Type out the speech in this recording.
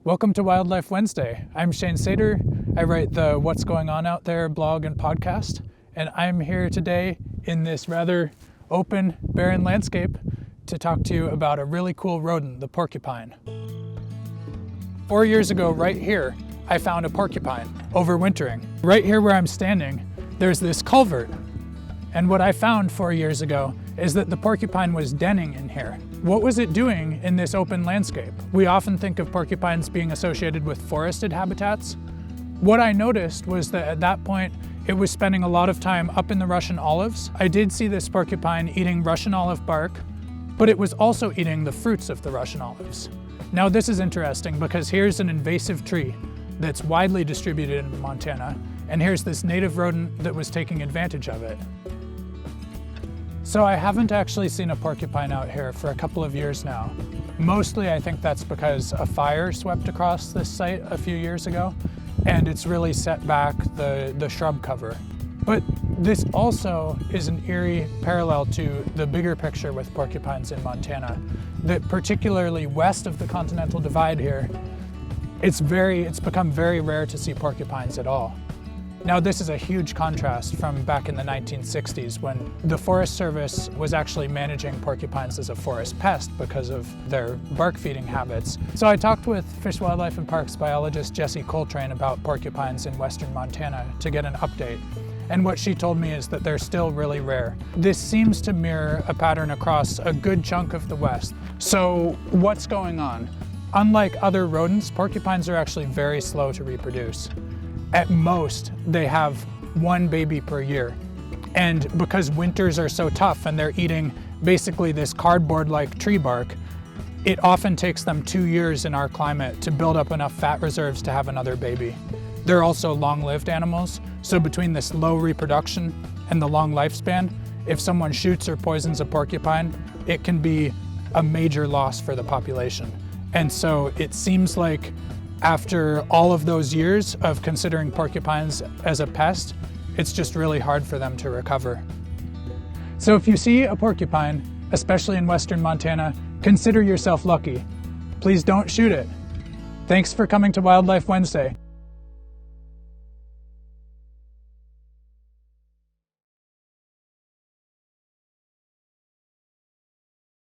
Welcome to Wildlife Wednesday. I'm Shane Sater. I write the What's Going On Out There blog and podcast, and I'm here today in this rather open, barren landscape to talk to you about a really cool rodent, the porcupine. 4 years ago, right here, I found a porcupine overwintering. Right here where I'm standing, there's this culvert. And what I found 4 years ago is that the porcupine was denning in here. What was it doing in this open landscape? We often think of porcupines being associated with forested habitats. What I noticed was that at that point, it was spending a lot of time up in the Russian olives. I did see this porcupine eating Russian olive bark, but it was also eating the fruits of the Russian olives. Now this is interesting because here's an invasive tree that's widely distributed in Montana, and here's this native rodent that was taking advantage of it. So I haven't actually seen a porcupine out here for a couple of years now. Mostly I think that's because a fire swept across this site a few years ago, and it's really set back the shrub cover. But this also is an eerie parallel to the bigger picture with porcupines in Montana, that particularly west of the Continental Divide here, it's become very rare to see porcupines at all. Now this is a huge contrast from back in the 1960s when the Forest Service was actually managing porcupines as a forest pest because of their bark feeding habits. So I talked with Fish, Wildlife and Parks biologist Jessie Coltrane about porcupines in western Montana to get an update. And what she told me is that they're still really rare. This seems to mirror a pattern across a good chunk of the West. So what's going on? Unlike other rodents, porcupines are actually very slow to reproduce. At most, they have one baby per year. And because winters are so tough and they're eating basically this cardboard-like tree bark, it often takes them 2 years in our climate to build up enough fat reserves to have another baby. They're also long-lived animals, so between this low reproduction and the long lifespan, if someone shoots or poisons a porcupine, it can be a major loss for the population. And so it seems like after all of those years of considering porcupines as a pest, it's just really hard for them to recover. So if you see a porcupine, especially in western Montana, consider yourself lucky. Please don't shoot it. Thanks for coming to Wildlife Wednesday.